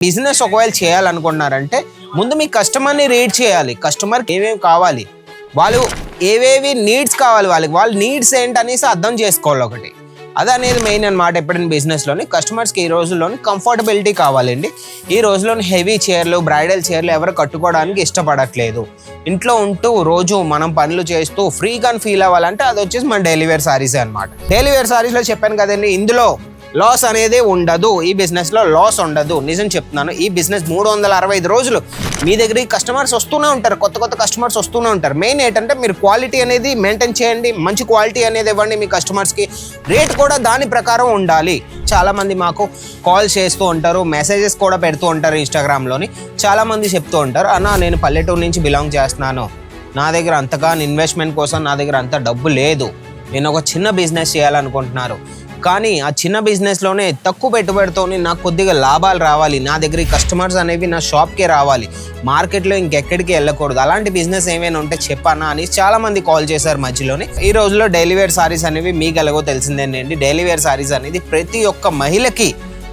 Business ఒకవేళ చేయాలనుకున్నారంటే ముందు మీ కస్టమర్ని రీడ్ చేయాలి. కస్టమర్కి ఏమేమి కావాలి, వాళ్ళు ఏవేవి నీడ్స్ కావాలి, వాళ్ళ నీడ్స్ ఏంటనేసి అర్థం చేసుకోవాలి ఒకటి. అదనేది మెయిన్ అనమాట. ఎప్పుడైనా బిజినెస్లోని కస్టమర్స్కి ఈ రోజుల్లోని కంఫర్టబిలిటీ కావాలండి. ఈ రోజులోని హెవీ చైర్లు, బ్రైడల్ చైర్లు ఎవరు కట్టుకోవడానికి ఇష్టపడట్లేదు. ఇంట్లో ఉంటూ రోజు మనం పనులు చేస్తూ ఫ్రీగా ఫీల్ అవ్వాలంటే అది వచ్చేసి మన డైలీ వేర్ సారీసే అనమాట. డైలీ వేర్ సారీస్లో చెప్పాను కదండి, ఇందులో లాస్ అనేది ఉండదు. ఈ బిజినెస్లో లాస్ ఉండదు. నిజం చెప్తున్నాను. ఈ బిజినెస్ 365 రోజులు మీ దగ్గరికి కస్టమర్స్ వస్తూనే ఉంటారు. కొత్త కస్టమర్స్ వస్తూనే ఉంటారు. మెయిన్ ఏంటంటే మీరు క్వాలిటీ అనేది మెయింటైన్ చేయండి. మంచి క్వాలిటీ అనేది ఇవ్వండి మీ కస్టమర్స్కి. రేట్ కూడా దాని ప్రకారం ఉండాలి. చాలామంది మాకు కాల్ చేస్తూ ఉంటారు, మెసేజెస్ కూడా పెడుతూ ఉంటారు ఇన్స్టాగ్రామ్లోని. చాలామంది చెప్తూ ఉంటారు, అన్న నేను పల్లెటూరు నుంచి బిలాంగ్ చేస్తున్నాను, నా దగ్గర అంతగా ఇన్వెస్ట్మెంట్ కోసం నా దగ్గర అంత డబ్బు లేదు, నేను ఒక చిన్న బిజినెస్ చేయాలనుకుంటున్నారు, కానీ ఆ చిన్న బిజినెస్లోనే తక్కువ పెట్టుబడితో నాకు కొద్దిగా లాభాలు రావాలి, నా దగ్గర కస్టమర్స్ అనేవి నా షాప్కే రావాలి, మార్కెట్లో ఇంకెక్కడికి వెళ్ళకూడదు, అలాంటి బిజినెస్ ఏమైనా ఉంటే చెప్పానా అని చాలామంది కాల్ చేశారు మధ్యలోనే. ఈ రోజుల్లో డైలీ వేర్ సారీస్ అనేవి మీకు ఎలాగో తెలిసిందేనండి. డైలీ వేర్ సారీస్ అనేది ప్రతి ఒక్క మహిళకి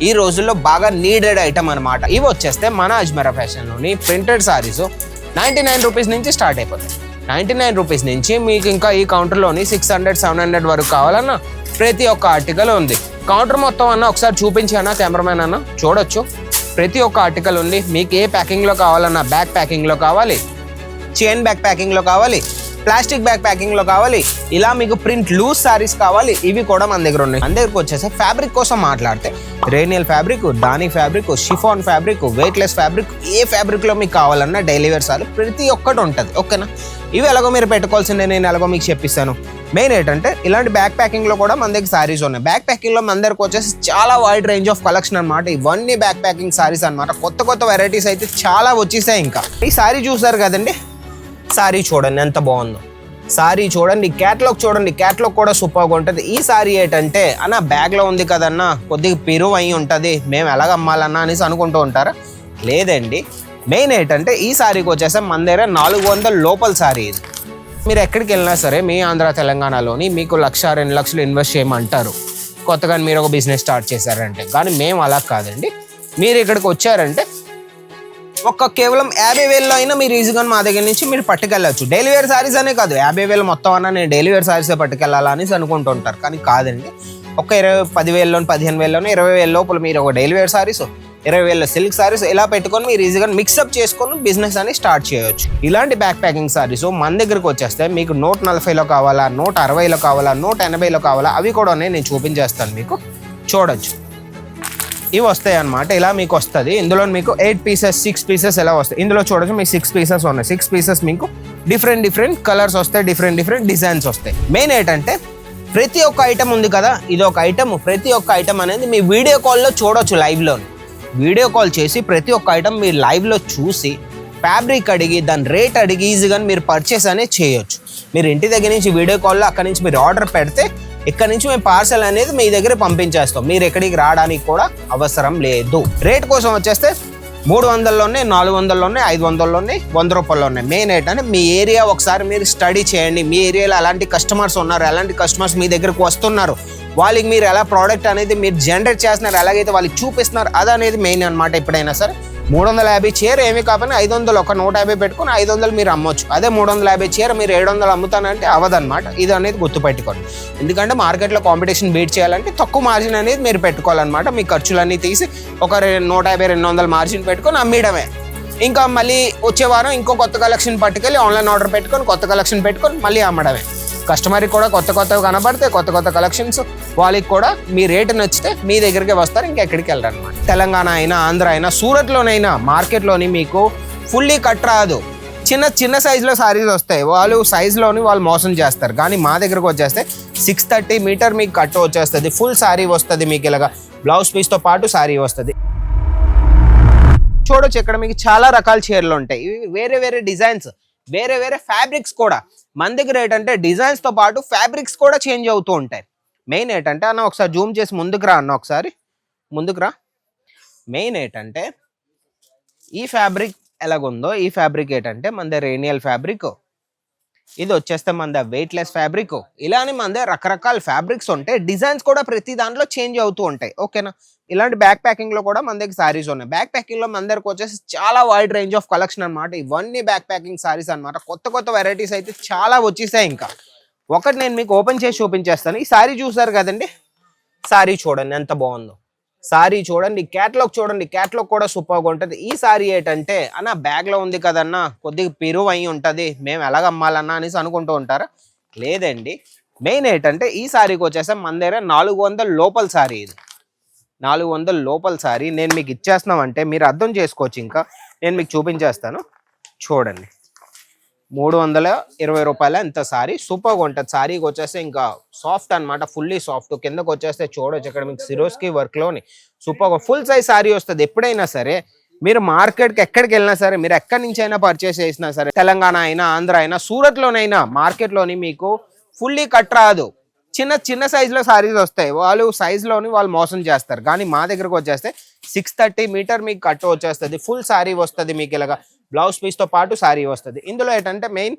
ఈ రోజుల్లో బాగా నీడెడ్ ఐటమ్ అనమాట. ఇవి వచ్చేస్తే మన అజ్మరా ఫ్యాషన్లోని ప్రింటెడ్ సారీస్ 99 రూపీస్ నుంచి స్టార్ట్ అయిపోతాయి. 99 రూపీస్ నుంచి మీకు ఇంకా ఈ కౌంటర్లోని 600-700 వరకు కావాలన్నా ప్రతి ఒక్క ఆర్టికల్ ఉంది. కౌంటర్ మొత్తం అన్న ఒకసారి చూపించానా కెమెరామెన్ అన్న, చూడొచ్చు. ప్రతి ఒక్క ఆర్టికల్ ఉంది. మీకు ఏ ప్యాకింగ్లో కావాలన్నా, బ్యాక్ ప్యాకింగ్లో కావాలి, చైన్ బ్యాక్ ప్యాకింగ్లో కావాలి, ప్లాస్టిక్ బ్యాగ్ ప్యాకింగ్లో కావాలి, ఇలా మీకు ప్రింట్ లూజ్ సారీస్ కావాలి, ఇవి కూడా మన దగ్గర ఉన్నాయి. మన దగ్గరకు వచ్చేసి ఫ్యాబ్రిక్ కోసం మాట్లాడితే రేనియల్ ఫ్యాబ్రిక్, దాని fabric, chiffon fabric, weightless fabric, ఏ ఫ్యాబ్రిక్లో మీకు కావాలన్నా డైలీ వేర్ సారీ ప్రతి ఒక్కటి ఉంటుంది. ఓకేనా? ఇవి ఎలాగో మీరు పెట్టుకోవాల్సిందే, నేను ఎలాగో మీకు చెప్పిస్తాను. మెయిన్ ఏంటంటే ఇలాంటి బ్యాక్ ప్యాకింగ్లో కూడా మన దగ్గర సారీస్ ఉన్నాయి. బ్యాక్ ప్యాకింగ్లో మన దగ్గరకు వచ్చేసి చాలా వైడ్ రేంజ్ ఆఫ్ కలెక్షన్ అనమాట. ఇవన్నీ బ్యాక్ ప్యాకింగ్ సారీస్ అనమాట. కొత్త వెరైటీస్ అయితే చాలా వచ్చేసాయి. ఇంకా ఈ సారీ చూసారు కదండి, సారీ చూడండి ఎంత బాగుందో. సారీ చూడండి, క్యాట్లాగ్ చూడండి, క్యాట్లాగ్ కూడా సూపర్గా ఉంటుంది. ఈ సారీ ఏంటంటే అన్న బ్యాగ్లో ఉంది కదన్నా, కొద్దిగా పిరువు అయి ఉంటుంది, మేము ఎలాగ అమ్మాలన్నా అనేసి అనుకుంటూ ఉంటారా? లేదండి. మెయిన్ ఏంటంటే ఈ సారీకి వచ్చేసి మన దగ్గర 400 లోపల సారీ. ఇది మీరు ఎక్కడికి వెళ్ళినా సరే మీ ఆంధ్ర తెలంగాణలోని మీకు 1,00,000-2 లక్షలు ఇన్వెస్ట్ చేయమంటారు కొత్తగా మీరు ఒక బిజినెస్ స్టార్ట్ చేశారంటే. కానీ మేము అలా కాదండి. మీరు ఇక్కడికి వచ్చారంటే కేవలం 50,000లో అయినా మీరు ఈజీగా మా దగ్గర నుంచి మీరు పట్టుకెళ్ళచ్చు. డైలీ వేర్ సారీస్ అనే కాదు, 50,000 మొత్తం అన్నా నేను డైలీ వేర్ సారీసే పట్టుకెళ్ళాలా అనేసి అనుకుంటూ ఉంటారు. కానీ కాదండి. 10,000లోని 15,000లోని 20,000 లోపల మీరు ఒక daily wear saris, 20,000 silk saris ఇలా పెట్టుకొని మీరు ఈజీగా మిక్సప్ చేసుకొని బిజినెస్ అని స్టార్ట్ చేయొచ్చు. ఇలాంటి బ్యాక్ ప్యాకింగ్ సారీస్ మన దగ్గరకు వచ్చేస్తే మీకు 140లో కావాలా, 160లో కావాలా, 180లో కావాలా, అవి కూడా నేను చూపించేస్తాను. మీకు చూడొచ్చు, ఇవి వస్తాయి అన్నమాట. ఇలా మీకు వస్తుంది. ఇందులో మీకు 8 పీసెస్ 6 పీసెస్ ఎలా వస్తాయి. ఇందులో చూడొచ్చు మీకు 6 పీసెస్ ఉన్నాయి. 6 పీసెస్ మీకు డిఫరెంట్ కలర్స్ వస్తాయి, డిఫరెంట్ డిజైన్స్ వస్తాయి. మెయిన్ ఏంటంటే ప్రతి ఒక్క ఐటమ్ ఉంది కదా, ఇది ఒక ఐటమ్. ప్రతి ఒక్క ఐటమ్ అనేది మీ వీడియో కాల్లో చూడొచ్చు. లైవ్లో వీడియో కాల్ చేసి ప్రతి ఒక్క ఐటమ్ మీరు లైవ్లో చూసి ఫ్యాబ్రిక్ అడిగి దాని రేట్ అడిగి ఈజీగా మీరు పర్చేస్ అనేది చేయొచ్చు. మీరు ఇంటి దగ్గర నుంచి వీడియో కాల్లో అక్కడి నుంచి మీరు ఆర్డర్ పెడితే ఇక్కడ నుంచి మేము పార్సల్ అనేది మీ దగ్గర పంపించేస్తాం. మీరు ఎక్కడికి రావడానికి కూడా అవసరం లేదు. రేట్ కోసం వచ్చేస్తే 300లోనే, 400లోనే, 500లోనే, 100 రూపాయల్లోనే. మెయిన్ ఏంటంటే మీ ఏరియా ఒకసారి మీరు స్టడీ చేయండి. మీ ఏరియాలో అలాంటి కస్టమర్స్ ఉన్నారు, ఎలాంటి కస్టమర్స్ మీ దగ్గరకు వస్తున్నారు, వాళ్ళకి మీరు ఎలా ప్రోడక్ట్ అనేది మీరు జనరేట్ చేస్తున్నారు, ఎలాగైతే వాళ్ళకి చూపిస్తున్నారు, అదనేది మెయిన్ అనమాట. ఎప్పుడైనా సరే 350 చీర ఏమి కాకపోయినా 500 ఒక 150 పెట్టుకుని 500 మీరు అమ్మొచ్చు. అదే 350 చీర మీరు 700 అమ్ముతానంటే అవ్వదన్నమాట. ఇది అనేది గుర్తుపెట్టుకోండి. ఎందుకంటే మార్కెట్లో కాంపిటీషన్ బీట్ చేయాలంటే తక్కువ మార్జిన్ అనేది మీరు పెట్టుకోవాలన్నమాట. మీ ఖర్చులన్నీ తీసి ఒక 150-200 మార్జిన్ పెట్టుకొని అమ్మడమే. ఇంకా మళ్ళీ వచ్చే వారం ఇంకో కొత్త కలెక్షన్ పట్టుకెళ్ళి ఆన్లైన్ ఆర్డర్ పెట్టుకొని కొత్త కలెక్షన్ పెట్టుకొని మళ్ళీ అమ్మడమే. కస్టమర్కి కూడా కొత్తగా కనబడితే కొత్త కలెక్షన్స్ వాళ్ళకి కూడా మీ రేటు నచ్చితే మీ దగ్గరికి వస్తారు, ఇంకెక్కడికి వెళ్ళరు అనమాట. తెలంగాణ అయినా, ఆంధ్ర అయినా, సూరత్లోనైనా మార్కెట్లోని మీకు ఫుల్లీ కట్ రాదు. చిన్న సైజులో సారీస్ వస్తాయి. వాళ్ళు సైజులోని వాళ్ళు మోసం చేస్తారు. కానీ మా దగ్గరకు వచ్చేస్తే 630 మీటర్ మీకు కట్ వచ్చేస్తుంది. ఫుల్ సారీ వస్తుంది. మీకు ఇలాగా బ్లౌజ్ పీస్తో పాటు సారీ వస్తుంది. చూడొచ్చు ఇక్కడ మీకు చాలా రకాల చీరలు ఉంటాయి. ఇవి వేరే డిజైన్స్, వేరే ఫ్యాబ్రిక్స్ కూడా. మన దగ్గర ఏంటంటే డిజైన్స్తో పాటు ఫ్యాబ్రిక్స్ కూడా చేంజ్ అవుతూ ఉంటాయి. మెయిన్ ఏంటంటే అన్న ఒకసారి జూమ్ చేసి ముందుకు రా అన్న, ఒకసారి ముందుకు రా. మెయిన్ ఏంటంటే ఈ ఫ్యాబ్రిక్ ఎలాగుందో, ఈ ఫ్యాబ్రిక్ ఏంటంటే మన దగ్గర రేనియల్ ఫ్యాబ్రిక్, ఇది వచ్చేస్తే మన వెయిట్లెస్ ఫ్యాబ్రిక్. ఇలానే మన రకరకాల ఫ్యాబ్రిక్స్ ఉంటాయి, డిజైన్స్ కూడా ప్రతి దాంట్లో చేంజ్ అవుతూ ఉంటాయి. ఓకేనా, ఇలాంటి బ్యాక్ ప్యాకింగ్ లో కూడా మన దగ్గర సారీస్ ఉన్నాయి. బ్యాక్ ప్యాకింగ్ లో మన దగ్గరకు వచ్చేసి చాలా వైడ్ రేంజ్ ఆఫ్ కలెక్షన్ అనమాట. ఇవన్నీ బ్యాక్ ప్యాకింగ్ సారీస్ అనమాట. కొత్త కొత్త వెరైటీస్ అయితే చాలా వచ్చేసాయి. ఇంకా ఒకటి నేను మీకు ఓపెన్ చేసి చూపించేస్తాను. ఈ సారీ చూసారు కదండి, సారీ చూడండి ఎంత బాగుందో. సారీ చూడండి, క్యాటలాగ్ చూడండి, క్యాటలాగ్ కూడా సూపర్గా ఉంటుంది. ఈ సారీ ఏంటంటే అన్న బ్యాగ్ లో ఉంది కదన్నా, కొద్దిగా పిరువు అయి ఉంటుంది, మేము ఎలాగ అమ్మాలన్నా అనేసి అనుకుంటూ ఉంటారా? లేదండి, మెయిన్ ఏంటంటే ఈ సారీకి వచ్చేస్తే మన దగ్గర 400 లోపల సారీ. ఇది 400 లోపల సారీ నేను మీకు ఇచ్చేస్తున్నామంటే మీరు అర్థం చేసుకోవచ్చు. ఇంకా నేను మీకు చూపించేస్తాను చూడండి. 320 రూపాయల ఇంత సారీ, సూపర్గా ఉంటుంది. సారీకి వచ్చేస్తే ఇంకా సాఫ్ట్ అనమాట, ఫుల్లీ సాఫ్ట్. కిందకు వచ్చేస్తే చూడొచ్చు ఇక్కడ మీకు సిరోస్కి వర్క్లోని సూపర్గా ఫుల్ సైజ్ సారీ వస్తుంది. ఎప్పుడైనా సరే మీరు మార్కెట్కి ఎక్కడికి వెళ్ళినా సరే, మీరు ఎక్కడి నుంచి అయినా పర్చేస్ చేసినా సరే, తెలంగాణ అయినా ఆంధ్ర అయినా సూరత్లోనైనా మార్కెట్లోని మీకు ఫుల్లీ కట్ రాదు. చిన్న చిన్న సైజులో సారీస్ వస్తాయి, వాళ్ళు సైజులోని వాళ్ళు మోసం చేస్తారు. కానీ మా దగ్గరకు వచ్చేస్తే 630 మీటర్ మీకు కట్ వచ్చేస్తుంది, ఫుల్ సారీ వస్తుంది. మీకు ఇలాగా బ్లౌజ్ పీస్తో పాటు సారీ వస్తుంది. ఇందులో ఏంటంటే మెయిన్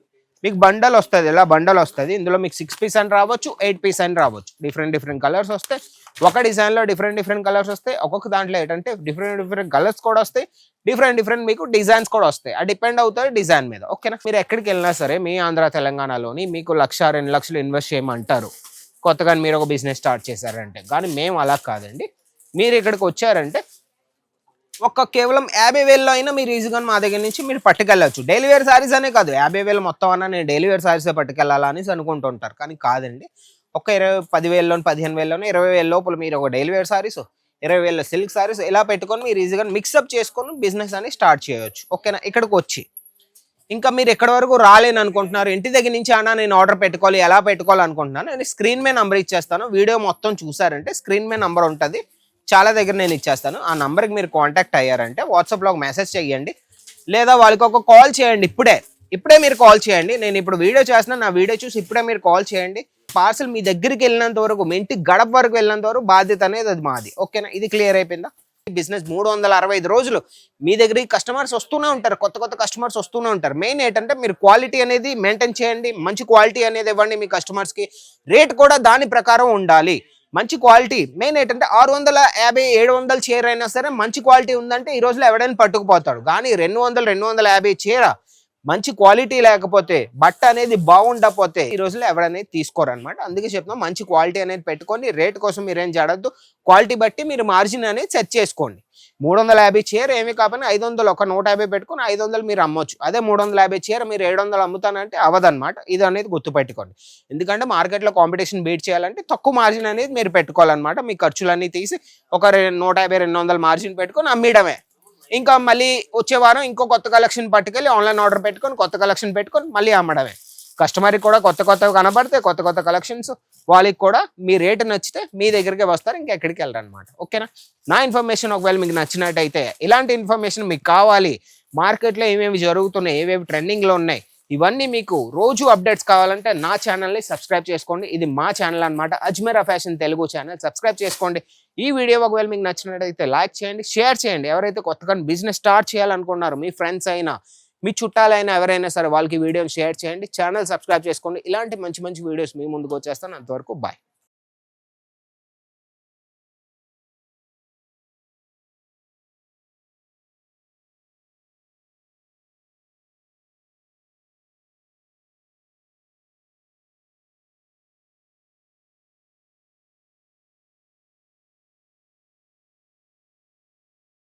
మీకు బండల్ వస్తుంది, ఇలా బండల్ వస్తుంది. ఇందులో మీకు 6 పీస్ అని రావచ్చు, 8 పీస్ అని రావచ్చు. డిఫరెంట్ కలర్స్ వస్తాయి. ఒక డిజైన్లో డిఫరెంట్ కలర్స్ వస్తాయి. ఒక్కొక్క దాంట్లో ఏంటంటే డిఫరెంట్ కలర్స్ కూడా వస్తాయి, డిఫరెంట్ మీకు డిజైన్స్ కూడా వస్తాయి. అది డిపెండ్ అవుతుంది డిజైన్ మీద. ఓకేనా, మీరు ఎక్కడికి వెళ్ళినా సరే మీ ఆంధ్ర తెలంగాణలోని మీకు 1,00,000-2 లక్షలు ఇన్వెస్ట్ చేయమంటారు కొత్తగా మీరు ఒక బిజినెస్ స్టార్ట్ చేశారంటే. కానీ మేము అలా కాదండి. మీరు ఇక్కడికి వచ్చారంటే కేవలం 50,000లో అయినా మీరు ఈజీగా మా దగ్గర నుంచి మీరు పట్టుకెళ్ళచ్చు. డైలీ వేర్ సారీస్ అనే కాదు, 50,000 మొత్తం అన్నా నేను డైలీ వేర్ సారీసే పట్టుకెళ్ళాలా అనేసి అనుకుంటుంటారు. కానీ కాదండి, 10,000 15,000 20,000 లోపల మీరు ఒక daily wear saris, 20,000 silk saris ఇలా పెట్టుకొని మీరు ఈజీగా మిక్సప్ చేసుకొని బిజినెస్ అని స్టార్ట్ చేయవచ్చు. ఓకేనా, ఇక్కడికి వచ్చి ఇంకా మీరు ఎక్కడి వరకు రాలేని అనుకుంటున్నారు, ఇంటి దగ్గర నుంచి అన్నా నేను ఆర్డర్ పెట్టుకోవాలి, ఎలా పెట్టుకోవాలి అనుకుంటున్నాను, నేను స్క్రీన్ మీద నంబర్ ఇచ్చేస్తాను. వీడియో మొత్తం చూసారంటే స్క్రీన్ మీద నంబర్ ఉంటుంది, చాలా దగ్గర నేను ఇచ్చేస్తాను. ఆ నంబర్కి మీరు కాంటాక్ట్ అయ్యారంటే వాట్సాప్లో ఒక మెసేజ్ చేయండి, లేదా వాళ్ళకి ఒక కాల్ చేయండి. ఇప్పుడే మీరు కాల్ చేయండి. నేను ఇప్పుడు వీడియో చేస్తున్నాను, నా వీడియో చూసి ఇప్పుడే మీరు కాల్ చేయండి. పార్సల్ మీ దగ్గరికి వెళ్ళినంత వరకు, మీ ఇంటికి గడప వరకు వెళ్ళినంత వరకు బాధ్యత అనేది అది మాది. ఓకేనా, ఇది క్లియర్ అయిపోయిందా? బిజినెస్ 365 రోజులు మీ దగ్గరికి కస్టమర్స్ వస్తూనే ఉంటారు, కొత్త కస్టమర్స్ వస్తూనే ఉంటారు. మెయిన్ ఏంటంటే మీరు క్వాలిటీ అనేది మెయింటైన్ చేయండి, మంచి క్వాలిటీ అనేది ఇవ్వండి మీ కస్టమర్స్కి. రేట్ కూడా దాని ప్రకారం ఉండాలి, మంచి క్వాలిటీ. మెయిన్ ఏంటంటే 650 700 చీర అయినా సరే మంచి క్వాలిటీ ఉందంటే ఈ రోజులో ఎవడైనా పట్టుకుపోతాడు. కానీ 200 250 చీర మంచి క్వాలిటీ లేకపోతే, బట్ట అనేది బాగుండకపోతే ఈ రోజుల్లో ఎవడనేది తీసుకోరు అనమాట. అందుకే చెప్తున్నాం మంచి క్వాలిటీ అనేది పెట్టుకొని, రేట్ కోసం మీరు ఏం చేయడద్దు, క్వాలిటీ బట్టి మీరు మార్జిన్ అనేది సెట్ చేసుకోండి. 350 చీర ఏమి కాకపోయినా 500 ఒక 150 పెట్టుకుని 500 మీరు అమ్మొచ్చు. అదే 350 చీర మీరు 700 అమ్ముతానంటే అవదనమాట. ఇది అనేది గుర్తుపెట్టుకోండి. ఎందుకంటే మార్కెట్లో కాంపిటీషన్ బీట్ చేయాలంటే తక్కువ మార్జిన్ అనేది మీరు పెట్టుకోవాలన్నమాట. మీ ఖర్చులన్నీ తీసి ఒక 150 200 మార్జిన్ పెట్టుకొని అమ్మడమే. ఇంకా మళ్ళీ వచ్చే వారం ఇంకో కొత్త కలెక్షన్ పట్టుకెళ్ళి ఆన్లైన్ ఆర్డర్ పెట్టుకొని కొత్త కలెక్షన్ పెట్టుకొని మళ్ళీ అమ్మడమే. కస్టమర్కి కూడా కొత్త కనబడితే కొత్త కలెక్షన్స్, వాళ్ళకి కూడా మీ రేటు నచ్చితే మీ దగ్గరికి వస్తారు, ఇంకెక్కడికి వెళ్ళరు అనమాట. ఓకేనా, నా ఇన్ఫర్మేషన్ ఒకవేళ మీకు నచ్చినట్టయితే, ఇలాంటి ఇన్ఫర్మేషన్ మీకు కావాలి, మార్కెట్లో ఏమేమి జరుగుతున్నాయి, ఏవేవి ట్రెండింగ్లో ఉన్నాయి, ఇవన్నీ మీకు రోజు అప్డేట్స్ కావాలంటే నా ఛానల్ని సబ్స్క్రైబ్ చేసుకోండి. ఇది మా ఛానల్ అనమాట, Ajmeera fashion Telugu channel. Subscribe చేసుకోండి. ఈ వీడియో ఒకవేళ మీకు నచ్చినట్టయితే లైక్ చేయండి, షేర్ చేయండి. ఎవరైతే కొత్తగా బిజినెస్ స్టార్ట్ చేయాలనుకున్నారో మీ ఫ్రెండ్స్ అయినా మీ చుట్టాలైనా ఎవరైనా సరే వాళ్ళకి వీడియోని షేర్ చేయండి. ఛానల్ సబ్స్క్రైబ్ చేసుకోండి. ఇలాంటి మంచి వీడియోస్ మీ ముందుకు వచ్చేస్తాను. అంతవరకు బాయ్.